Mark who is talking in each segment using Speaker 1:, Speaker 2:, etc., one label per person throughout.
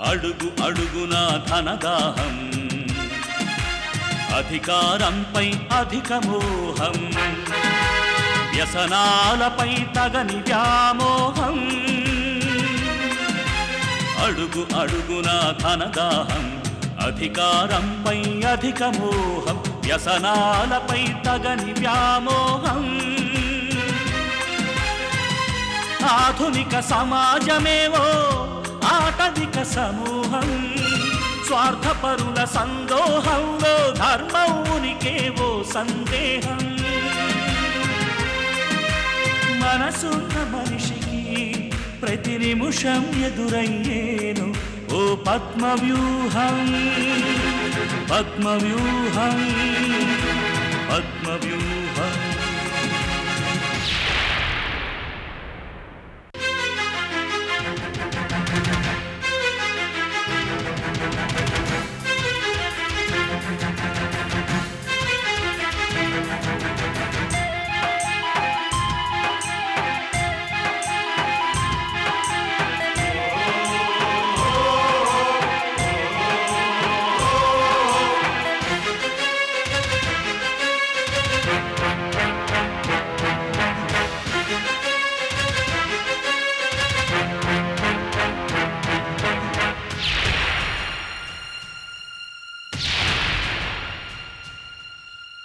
Speaker 1: అడుగు అడుగున ధనదాహం, అధికారంపై అధిక మోహం, వ్యసనాలపై తగని వ్యామోహం. అడుగు అడుగున ధనదాహం, అధికారంపై అధిక మోహం, వ్యసనాలపై తగని వ్యామోహం. ఆధునిక సమాజమేవో ఆటవిక సమూహం, స్వార్థపరుల సందోహంలో ధర్మం ఉనికేవో సందేహం. మనసున్న మనిషికి ప్రతి నిమిషం ఎదురయ్యేను ఓ పద్మవ్యూహం, పద్మవ్యూహం, పద్మవ్యూహం.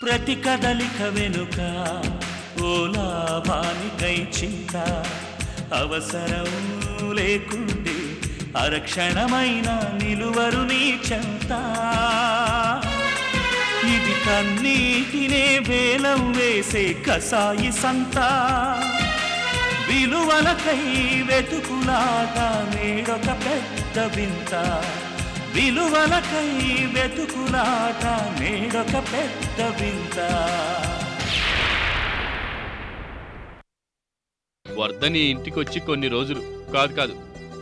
Speaker 1: ప్రతి కదలిక వెనుక ఓ లాభానికై చింత, అవసరం లేకుండే అరక్షణమైన నిలువరు నీ చెంత. ఇది కన్నీటినే వేలం వేసే కసాయి సంత, విలువలకై వెతుకులాగా నేడొక పెద్ద వింత. విలువలకై వెతుకులాట నేడొక పెద్ద వింత.
Speaker 2: వర్ధని ఇంటికొచ్చి కొన్ని రోజులు కాదు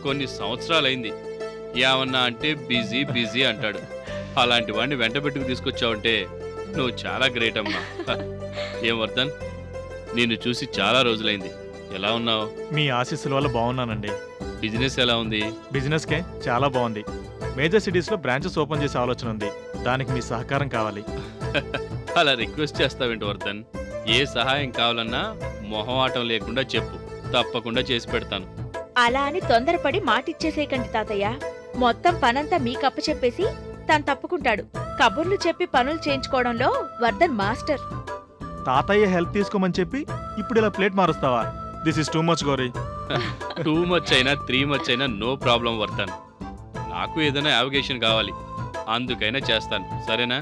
Speaker 2: కొన్ని సంవత్సరాలైంది. ఏమన్నా అంటే బిజీ బిజీ అంటాడు. అలాంటి వాడిని వెంట పెట్టుకు తీసుకొచ్చావంటే నువ్వు చాలా గ్రేట్ అమ్మా. ఏం వర్ధన్, నిన్ను చూసి చాలా రోజులైంది. ఎలా ఉన్నావు?
Speaker 3: మీ ఆశీస్సుల వల్ల బాగున్నానండి.
Speaker 2: బిజినెస్ ఎలా ఉంది?
Speaker 3: బిజినెస్కే చాలా బాగుంది. మేజర్ సిటీస్లో బ్రాంచెస్ ఓపెన్ చేసే ఆలోచన ఉంది. దానికి మీ సహకారం కావాలి.
Speaker 2: అలా రిక్వెస్ట్ చేస్తావేంటి వర్ధన్? ఏ సహాయం కావాలన్నా మొహమాటం లేకుండా చెప్పు, తప్పకుండా చేసి పెడతాను.
Speaker 4: అలా అని తొందరపడి మాటిచ్చేసేయకండి తాతయ్య. మొత్తం పనంతా మీకప్ప చెప్పేసి తను తప్పుకుంటాడు. కబుర్లు చెప్పి పనులు చేయించుకోవడంలో వర్ధన్ మాస్టర్.
Speaker 3: తాతయ్య హెల్ప్ తీసుకోమని చెప్పి ఇప్పుడు ఇలా ప్లేట్ మారుస్తావా? This is too much Gauri.
Speaker 2: Too much అయినా 3 మచ్ అయినా నో ప్రాబ్లం వర్ధన్. నాకు ఏదైనా యావిగేషన్ కావాలి, అందుకైనా చేస్తాను. సరేనా?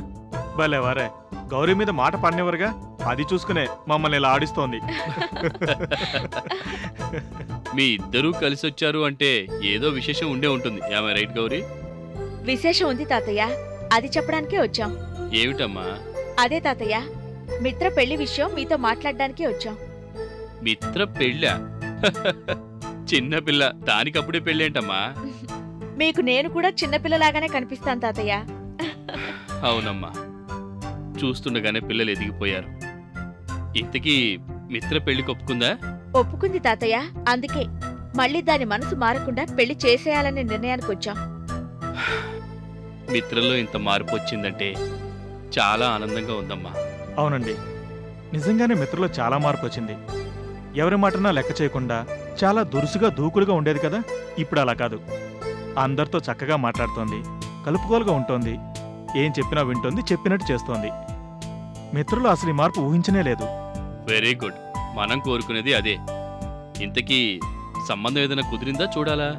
Speaker 3: భలే వారే, గౌరీ మీద మాట పడినవరుగా. అది చూసుకునే మమ్మల్ని ఇలా ఆడిస్తోంది.
Speaker 2: మీ ఇద్దరూ కలిసి వచ్చారు అంటే ఏదో విశేషం ఉండే ఉంటుంది. ఏమై రైట్ గౌరీ?
Speaker 4: విశేషం ఉంది తాతయ్య, అది చెప్పడానికే వచ్చాం.
Speaker 2: ఏమిటమ్మా?
Speaker 4: అదే తాతయ్య, మిత్ర పెళ్లి విషయం మీతో మాట్లాడడానికే వచ్చాం.
Speaker 2: మిత్ర పెళ్ళా? చిన్నపిల్ల, దానికప్పుడే పెళ్ళేంటమ్మా?
Speaker 4: మీకు నేను కూడా చిన్నపిల్లలాగానే కనిపిస్తాను తాతయ్య.
Speaker 2: అవునమ్మా, చూస్తుండగానే పిల్లలు ఎదిగిపోయారు. ఇంతకీ మిత్ర పెళ్లికి ఒప్పుకుందా?
Speaker 4: ఒప్పుకుంది తాతయ్య. అందుకే మళ్ళీ దాని మనసు మారకుండా పెళ్లి చేసేయాలనే నిర్ణయానికి వచ్చాం.
Speaker 2: మిత్రలో ఇంత మార్పు వచ్చిందంటే చాలా ఆనందంగా ఉందమ్మా.
Speaker 3: అవునండి, నిజంగానే మిత్రలో చాలా మార్పు వచ్చింది. ఎవరి మాటనా లెక్క చేయకుండా చాలా దురుసుగా దూకుడుగా ఉండేది కదా. ఇప్పుడు అలా కాదు. అందరితో చక్కగా మాట్లాడుతోంది, కలుపుకోలుగా ఉంటోంది, ఏం చెప్పినా వింటోంది, చెప్పినట్టు చేస్తోంది. మిత్రులు అసలు ఈ మార్పు ఊహించనే లేదు.
Speaker 2: వెరీ గుడ్, మనం కోరుకునేది అదే. ఇంతకీ సంబంధం ఏదైనా కుదిరిందా చూడాలా?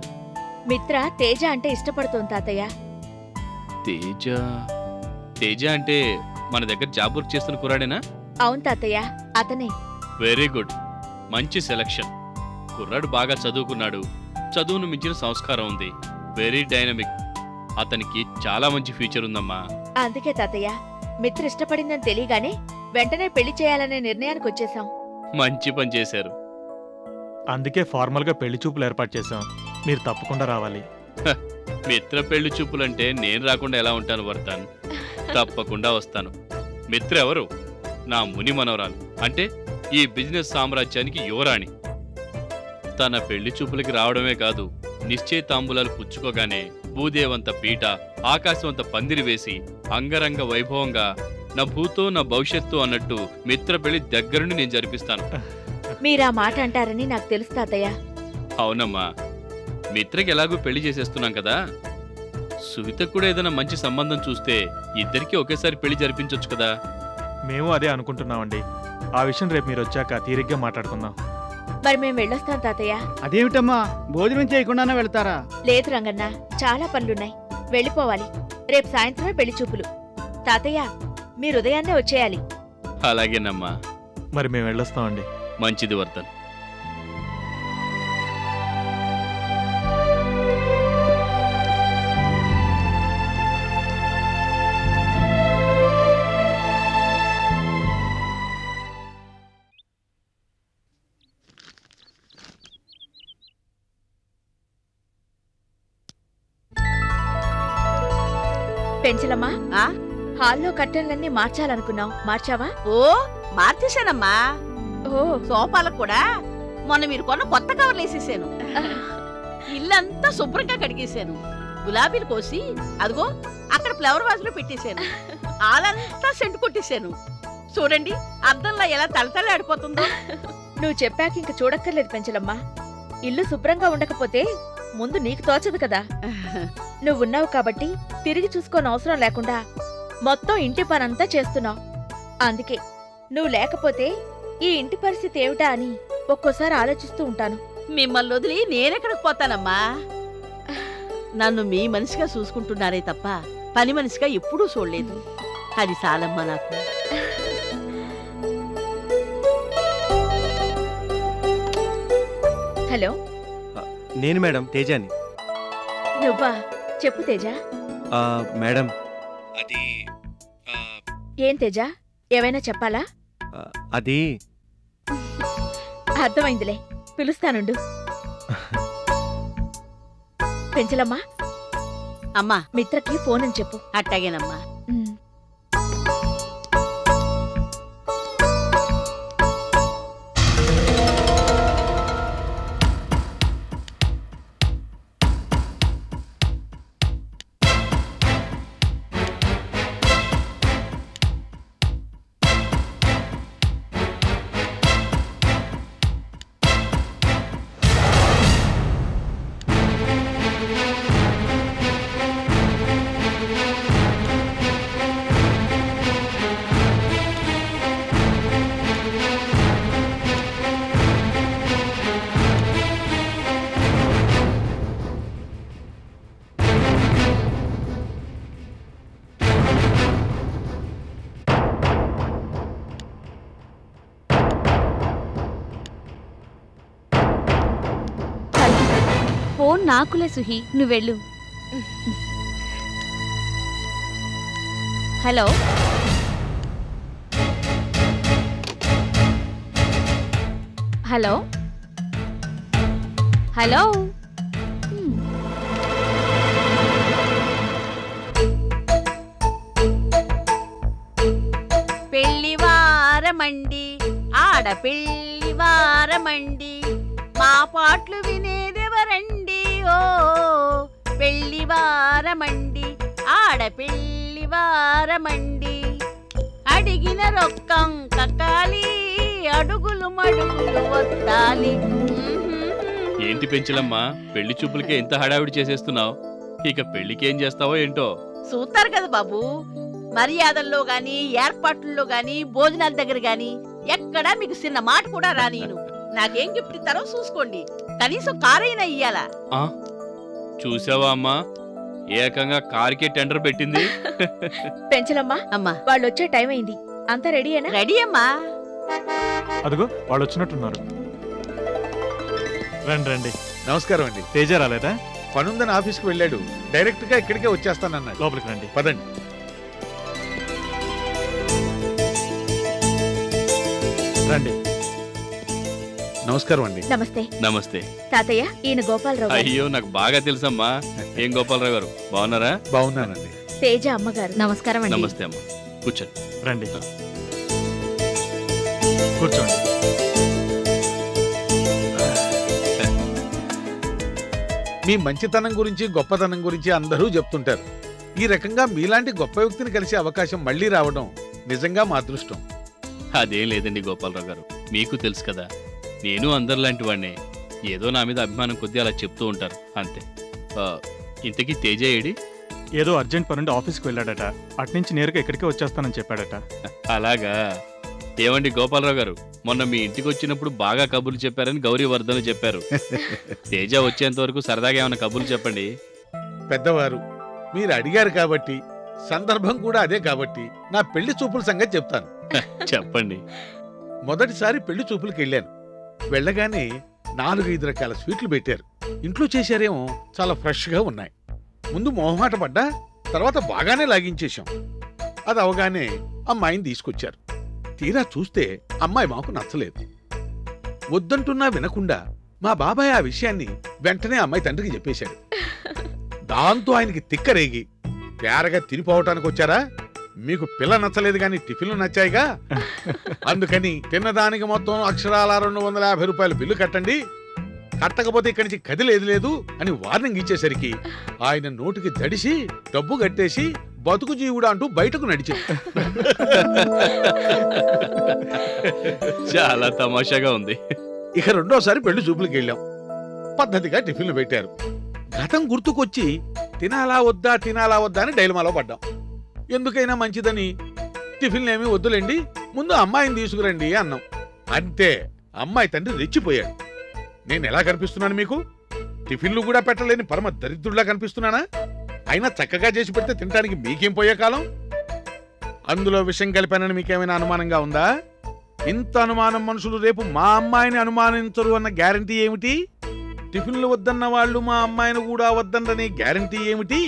Speaker 4: మిత్ర తేజ అంటే ఇష్టపడుతోంది తాతయ్య.
Speaker 2: తేజ? తేజ అంటే మన దగ్గర జాబ్ వర్క్ చేస్తున్న కుర్రాడేనా?
Speaker 4: అవును తాతయ్య, అతనే.
Speaker 2: వెరీ గుడ్, మంచి సెలక్షన్. కుర్రాడు బాగా చదువుకున్నాడు, చదువును మించిన సంస్కారం ఉంది, వెరీ డైనమిక్. అతనికి చాలా మంచి ఫ్యూచర్ ఉందమ్మా.
Speaker 4: అందుకే తాతయ్య, మిత్ర ఇష్టపడిందని తెలియగానే వెంటనే పెళ్లి చేయాలనే నిర్ణయానికి వచ్చేసాం.
Speaker 2: మంచి పని చేశారు.
Speaker 3: అందుకే ఫార్మల్ గా పెళ్లి చూపులు ఏర్పాటు చేశాం. మీరు తప్పకుండా రావాలి.
Speaker 2: మిత్ర పెళ్లి చూపులంటే నేను రాకుండా ఎలా ఉంటాను వర్ధన్? తప్పకుండా వస్తాను. మిత్ర ఎవరు? నా ముని మనవరాలు, అంటే ఈ బిజినెస్ సామ్రాజ్యానికి యువరాణి. తన పెళ్లి చూపులకి రావడమే కాదు, నిశ్చయ తాంబూలాలు పుచ్చుకోగానే భూదేవంత పీట, ఆకాశవంత పందిరి వేసి అంగరంగ వైభవంగా నా భూతో నా భవిష్యత్తు అన్నట్టు మిత్ర పెళ్లి దగ్గరుండి నేను జరిపిస్తాను.
Speaker 4: మీరా మాట అంటారని నాకు తెలుసు తాతయ్య.
Speaker 2: అవునమ్మా, మిత్రకి ఎలాగూ పెళ్లి చేసేస్తున్నాం కదా, సువితకు కూడా ఏదైనా మంచి సంబంధం చూస్తే ఇద్దరికీ ఒకేసారి పెళ్లి జరిపించొచ్చు కదా.
Speaker 3: మేము అదే అనుకుంటున్నామండి. ఆ విషయం రేపు మీరు వచ్చాక తీరిగ్గా మాట్లాడుకుందాం.
Speaker 4: మరి మేము వెళ్ళొస్తాం తాతయ్య.
Speaker 5: అదేమిటమ్మా, భోజనం చేయకుండానే వెళ్తారా?
Speaker 4: లేదు రంగన్న, చాలా పనులున్నాయి, వెళ్ళిపోవాలి. రేపు సాయంత్రమే పెళ్లి చూపులు. తాతయ్య, మీరు ఉదయాన్నే వచ్చేయాలి.
Speaker 2: అలాగేనమ్మా.
Speaker 3: మరి మేము వెళ్ళొస్తామండి.
Speaker 2: మంచిది వర్ధన్.
Speaker 4: పెంచలమ్మా, హాల్లో కట్టెలన్నీ మార్చాలనుకున్నాం, మార్చావా?
Speaker 6: ఓ మార్చేశానమ్మా.
Speaker 4: ఓ,
Speaker 6: సోఫాలకు కూడా మొన్న మీరు కొన్న కొత్త కవర్లు వేసేసాను. ఇల్లంతా శుభ్రంగా కడిగేశాను. గులాబీలు కోసి అదిగో అక్కడ ఫ్లవర్ వాజ్ లో పెట్టేశాను. ఆలంతా సెంటు కొట్టేశాను. చూడండి అద్దంలో ఎలా తలతలాడిపోతుందో.
Speaker 4: నువ్వు చెప్పాక ఇంక చూడక్కర్లేదు పెంచలమ్మా. ఇల్లు శుభ్రంగా ఉండకపోతే ముందు నీకు తోచదు కదా. నువ్వున్నావు కాబట్టి తిరిగి చూసుకోని అవసరం లేకుండా మొత్తం ఇంటి పనంతా చేస్తున్నావు. అందుకే నువ్వు లేకపోతే ఈ ఇంటి పరిస్థితి ఏమిటా అని ఒక్కోసారి ఆలోచిస్తూ ఉంటాను.
Speaker 6: మిమ్మల్ని వదిలి నేనెక్కడికి పోతానమ్మా? నన్ను మీ మనిషిగా చూసుకుంటున్నారే తప్ప పని మనిషిగా ఎప్పుడూ చూడలేదు. అది చాలమ్మా నాకు.
Speaker 4: హలో,
Speaker 7: నేను మేడం, తేజాని.
Speaker 4: నువ్వా? చెప్పు తేజ.
Speaker 7: మేడం, అది
Speaker 4: ఏం తేజ, ఏమైనా చెప్పాలా?
Speaker 7: అది
Speaker 4: అర్థమైందిలే, పిలుస్తానుండు. పెంచలమ్మా,
Speaker 6: అమ్మా
Speaker 4: మిత్రకి ఫోన్ అని చెప్పు.
Speaker 6: అట్టాగేనమ్మా.
Speaker 8: ఫోన్ నాకులే సుహి, నువ్వెళ్ళు. Hello, hello, hello.
Speaker 6: పెళ్లివారమండి, ఆడపెళ్లివారమండి, మా పాటలు వినేదెవరండి? ఓ పెళ్లివారమండి, ఆడపెళ్లివారమండి, అడిగిన రొక్కం కక్కాలి, అడుగులు మడుగులు వత్తాలి.
Speaker 2: ఏంటి పెంచలమ్మా, పెళ్లి చూపులకే ఎంత హడావిడి చేసేస్తున్నావు? ఇక పెళ్లికి ఏం చేస్తావో ఏంటో.
Speaker 6: చూస్తారు కదా బాబు, మర్యాదల్లో గాని ఏర్పాట్లలో గాని భోజనాల దగ్గర గాని ఎక్కడా మీకు చిన్న మాట కూడా రానీను. నాకేం గిఫ్ట్ ఇస్తారో చూసుకోండి, కనీసం కారైనా ఇయ్యాలా.
Speaker 2: చూసావా అమ్మా, ఏకంగా కారుకే టెండర్ పెట్టింది.
Speaker 4: పెంచలమ్మా,
Speaker 6: అమ్మా
Speaker 4: వాళ్ళు వచ్చే టైం అయింది, అంతా రెడీయేనా?
Speaker 6: రెడీ అమ్మా.
Speaker 3: అదిగో వాళ్ళు వచ్చినట్టున్నారు. రండి రండి.
Speaker 9: నమస్కారం అండి.
Speaker 3: తేజ రాలేదా?
Speaker 9: పనుందని ఆఫీస్కి వెళ్ళాడు. డైరెక్ట్ గా ఇక్కడికే వచ్చేస్తానన్నాడు.
Speaker 3: లోపలికి రండి.
Speaker 9: పదండి.
Speaker 3: రండి.
Speaker 9: నమస్కారం అండి.
Speaker 4: నమస్తే.
Speaker 2: నమస్తే
Speaker 4: తాతయ్య, ఈయన గోపాలరావు గారు.
Speaker 2: అయ్యో, నాకు బాగా తెలుసమ్మా. ఏం గోపాలరావు గారు, బాగున్నారా?
Speaker 9: బాగున్నానండి.
Speaker 4: తేజ అమ్మగారు.
Speaker 8: నమస్కారం అండి.
Speaker 2: నమస్తే అమ్మా, కూర్చోండి.
Speaker 3: రండి, కూర్చోండి.
Speaker 9: మీ మంచితనం గురించి గొప్పతనం గురించి అందరూ చెప్తుంటారు. ఈ రకంగా మీలాంటి గొప్ప వ్యక్తిని కలిసే అవకాశం మళ్ళీ రావడం నిజంగా మా అదృష్టం.
Speaker 2: అదేం లేదండి గోపాలరావు గారు, మీకు తెలుసు కదా, నేను అందరిలాంటి వాడినే. ఏదో నా మీద అభిమానం కొద్దీ అలా చెప్తూ ఉంటారు అంతే. ఇంతకీ తేజ ఏడి?
Speaker 3: ఏదో అర్జెంట్ పనుండి ఆఫీస్కి వెళ్ళాడట. అట్నుంచి నేరుగా ఇక్కడికే వచ్చేస్తానని చెప్పాడట.
Speaker 2: అలాగా? ఏమండి గోపాలరావు గారు, మొన్న మీ ఇంటికి వచ్చినప్పుడు బాగా కబుర్లు చెప్పారని గౌరీవర్ధన్ చెప్పారు. తేజ వచ్చేంత వరకు సరదాగా ఏమైనా కబుర్లు చెప్పండి.
Speaker 9: పెద్దవారు మీరు అడిగారు కాబట్టి, సందర్భం కూడా అదే కాబట్టి నా పెళ్లి చూపుల సంగతి చెప్తాను.
Speaker 2: చెప్పండి.
Speaker 9: మొదటిసారి పెళ్లి చూపులకి వెళ్ళాను. వెళ్ళగానే 4-5 రకాల స్వీట్లు పెట్టారు. ఇంట్లో చేశారేమో చాలా ఫ్రెష్గా ఉన్నాయి. ముందు మొహమాట పడ్డా, తర్వాత బాగానే లాగించేశాం. అది అవగానే అమ్మాయిని తీసుకొచ్చారు. తీరా చూస్తే అమ్మాయి మాకు నచ్చలేదు. వద్దంటున్నా వినకుండా మా బాబాయ్ ఆ విషయాన్ని వెంటనే అమ్మాయి తండ్రికి చెప్పేశాడు. దాంతో ఆయనకి తిక్కరేగి, తేరగా తినిపోవటానికి వచ్చారా, మీకు పిల్ల నచ్చలేదు కానీ టిఫిన్లు నచ్చాయిగా, అందుకని తిన్నదానికి మొత్తం అక్షరాల 250 రూపాయలు బిల్లు కట్టండి, కట్టకపోతే ఇక్కడి నుంచి కదిలేదు లేదు అని వార్నింగ్ ఇచ్చేసరికి ఆయన నోటికి దడిసి డబ్బు కట్టేసి బతుకు జీవుడా అంటూ బయటకు నడిచాడు.
Speaker 2: చాలా తమాషాగా ఉంది.
Speaker 9: ఇక రెండోసారి పెళ్లి చూపులకి వెళ్ళాం. పద్ధతిగా టిఫిన్లు పెట్టారు. గతం గుర్తుకొచ్చి తినాలా వద్దా అని డైలమాలో పడ్డాం. ఎందుకైనా మంచిదని టిఫిన్లేమీ వద్దులేండి, ముందు అమ్మాయిని తీసుకురండి అన్నాం. అంతే, అమ్మాయి తండ్రి రెచ్చిపోయాడు. నేను ఎలా కనిపిస్తున్నాను మీకు? టిఫిన్లు కూడా పెట్టలేని పరమ దరిద్రుడిలా కనిపిస్తున్నానా? అయినా చక్కగా చేసి పెడితే తినడానికి మీకేం పోయే కాలం? అందులో విషం కలిపానని మీకేమైనా అనుమానంగా ఉందా? ఇంత అనుమానం మనుషులు రేపు మా అమ్మాయిని అనుమానించరు అన్న గ్యారంటీ ఏమిటి? టిఫిన్లు వద్దన్న వాళ్ళు మా అమ్మాయిని కూడా వద్దన్నని గ్యారంటీ ఏమిటి?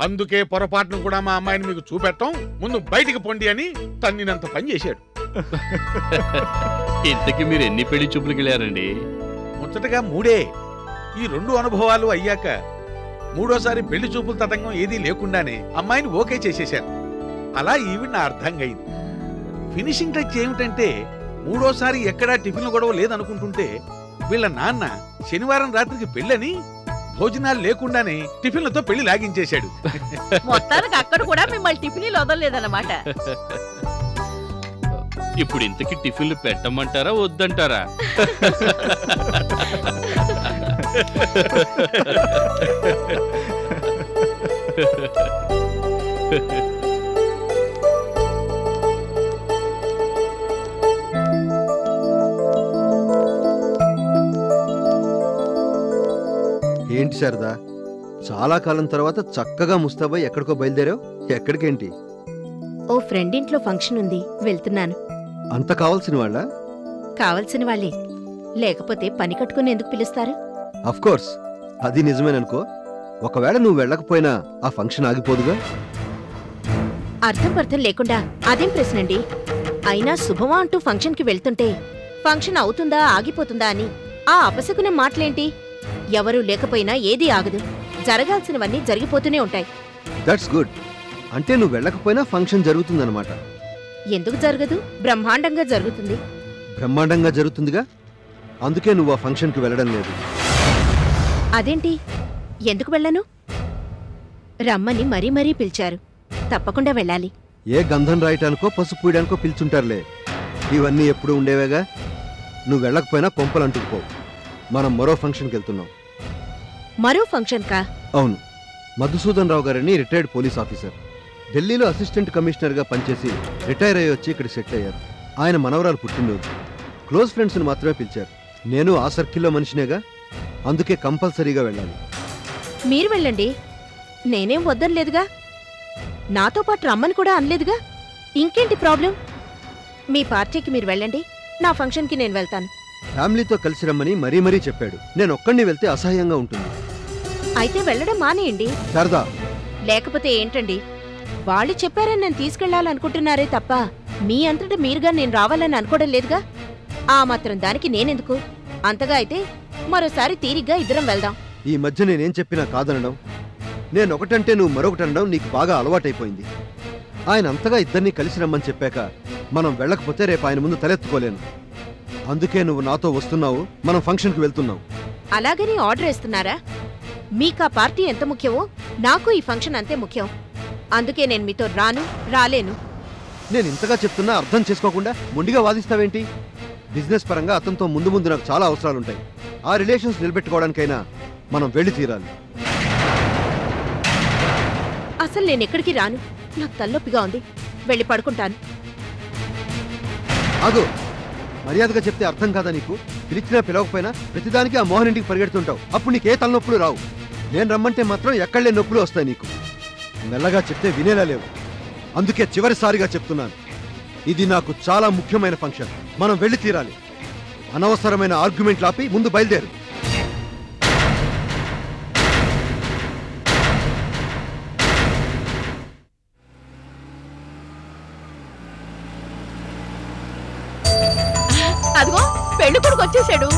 Speaker 9: అందుకే పొరపాటును కూడా మా అమ్మాయిని మీకు చూపెట్టం, ముందు బయటికి పొండి అని తన్నినంత పని చేశాడు.
Speaker 2: ఇంతకీ మీరు ఎన్ని పెళ్లి చూపులకి వెళ్ళారండి?
Speaker 9: ముచ్చటగా 3. ఈ 2 అనుభవాలు అయ్యాక మూడోసారి పెళ్లి చూపుల తతంగం ఏదీ లేకుండానే అమ్మాయిని ఓకే చేసేశాను. అలా ఈవిడ నా అర్థంగా అయింది. ఫినిషింగ్ టచ్ ఏమిటంటే, మూడోసారి ఎక్కడా టిఫిన్లు గొడవ లేదనుకుంటుంటే వీళ్ళ నాన్న శనివారం రాత్రికి పెళ్ళని భోజనాలు లేకుండానే టిఫిన్లతో పెళ్లి లాగించేశాడు.
Speaker 6: మొత్తానికి అక్కడ కూడా మిమ్మల్ని టిఫిన్లు వదలలేదన్నమాట.
Speaker 2: ఇప్పుడు ఇంతకీ టిఫిన్లు పెట్టమంటారా వద్దంటారా?
Speaker 10: ఏంటి శారదా, చాలా కాలం తర్వాత చక్కగా ముస్తాబాయ్ ఎక్కడికో బయలుదేరావు? ఎక్కడికేంటి?
Speaker 11: ఓ ఫ్రెండ్ ఇంట్లో ఫంక్షన్ ఉంది, వెళ్తున్నాను.
Speaker 10: అంత కావాల్సిన వాళ్ళ?
Speaker 11: కావలసిన వాళ్ళే, లేకపోతే పని కట్టుకుని ఎందుకు పిలుస్తారు?
Speaker 10: అఫ్కోర్స్, అది నిజమేననుకో. ఒకవేళ నువ్వు వెళ్ళకపోయినా ఆ ఫంక్షన్ ఆగిపోదుగా.
Speaker 11: అర్థం లేకుండా అదేం ప్రశ్నండి? అయినా శుభమా అంటూ ఫంక్షన్కి వెళ్తుంటే ఫంక్షన్ అవుతుందా ఆగిపోతుందా అని ఆ అపశకునే మాటలేంటి? ఎవరూ లేకపోయినా ఏదీ ఆగదు, జరగాల్సినవన్నీ జరిగిపోతూనే ఉంటాయి.
Speaker 10: That's good. అంటే నువ్వు వెళ్ళకపోయినా ఫంక్షన్ జరుగుతుందన్నమాట.
Speaker 11: ఎందుకు జరగదు? బ్రహ్మాండంగా జరుగుతుంది.
Speaker 10: బ్రహ్మాండంగా జరుగుతుందిగా, అందుకే నువ్వు ఆ ఫంక్షన్కి వెళ్ళడం లేదు.
Speaker 11: అదేంటి, ఎందుకు వెళ్ళను? రమ్మని మరీ మరీ పిలిచారు, తప్పకుండా వెళ్ళాలి.
Speaker 10: ఏ గంధం రాయటానికో పసుపు పూయడానికో పిలుచుంటారులే, ఇవన్నీ ఎప్పుడు ఉండేవేగా. నువ్వు వెళ్ళకపోయినా పొంపలు అంటుకుపోవు. మనం మరో ఫంక్షన్కి వెళ్తున్నాం.
Speaker 11: మరో ఫంక్షన్ కా?
Speaker 10: అవును. మధుసూదన్ రావు గారని రిటైర్డ్ పోలీస్ ఆఫీసర్, ఢిల్లీలో అసిస్టెంట్ కమిషనర్గా పనిచేసి రిటైర్ అయ్యి వచ్చి ఇక్కడ సెటిల్ అయ్యారు. ఆయన మనవరాలు పుట్టినరోజు. క్లోజ్ ఫ్రెండ్స్ని మాత్రమే పిలిచారు. నేను ఆ సర్కిల్లో మనిషినేగా, అందుకే కంపల్సరీగా వెళ్ళాలి.
Speaker 11: మీరు వెళ్ళండి, నేనేం వద్దనలేదుగా. నాతో పాటు రమ్మని కూడా అనలేదుగా. ఇంకేంటి ప్రాబ్లం? మీ పార్టీకి మీరు వెళ్ళండి, నా ఫంక్షన్కి నేను వెళ్తాను.
Speaker 10: ఫ్యామిలీతో కలిసి రమ్మని మరీ మరీ చెప్పాడు. నేను ఒక్కడిని వెళ్తే అసహ్యంగా ఉంటుంది.
Speaker 11: అయితే వెళ్ళడం మానేయండి.
Speaker 10: సరదా.
Speaker 11: లేకపోతే ఏంటండి, వాళ్ళు చెప్పారని నేను తీసుకెళ్లాలనుకుంటున్నారే తప్ప మీ అంతటా మీరుగా నేను రావాలని అనుకోవడం లేదుగా. ఆ మాత్రం దానికి నేనెందుకు? అంతగా అయితే మరోసారి తీరిగ్గా ఇద్దరం వెళ్దాం.
Speaker 10: ఈ మధ్య నేనేం చెప్పినా కాదనడం, నేను ఒకటంటే నువ్వు మరొకటనడం నీకు బాగా అలవాటైపోయింది. ఆయన అంతగా ఇద్దరినీ కలిసి రమ్మని చెప్పాక మనం వెళ్ళకపోతే రేపు ఆయన ముందు తలెత్తుకోలేను. అందుకే నువ్వు నాతో వస్తున్నావు, మనం ఫంక్షన్కి వెళ్తున్నావు.
Speaker 11: అలాగని ఆర్డర్ ఇస్తున్నారా? మీకా పార్టీ ఎంత ముఖ్యమో నాకు ఈ ఫంక్షన్ అంతే ముఖ్యం. అందుకే నేను మీతో రాలేను.
Speaker 10: నేను ఇంతగా చెప్తున్నా అర్థం చేసుకోకుండా మొండిగా వాదిస్తావేంటి? బిజినెస్ పరంగా అతనితో ముందు ముందు నాకు చాలా అవసరాలుంటాయి. ఆ రిలేషన్స్ నిలబెట్టుకోవడానికైనా మనం వెళ్ళి తీరాలి.
Speaker 11: అసలు నేను ఎక్కడికి రాను. నాకు తలనొప్పిగా ఉంది. వెళ్ళి పడుకుంటాను.
Speaker 10: ఆగు, మర్యాదగా చెప్తే అర్థం కాదా నీకు? పిలిచినా పిలవకపోయినా ప్రతిదానికి ఆ మోహన్ ఇంటికి పరిగెడుతుంటావు. అప్పుడు నీకే తలనొప్పులు రావు. నేను రమ్మంటే మాత్రం ఎక్కడలే నొప్పులు వస్తాయి నీకు. మెల్లగా చెప్తే వినేలా లేవు. అందుకే చివరిసారిగా చెప్తున్నాను, ఇది నాకు చాలా ముఖ్యమైన ఫంక్షన్. మనం వెళ్ళి తీరాలి. అనవసరమైన ఆర్గ్యుమెంట్లు ఆపి ముందు బయలుదేరు.
Speaker 6: అదిగో పెళ్లి కొడుకు వచ్చేసాడు.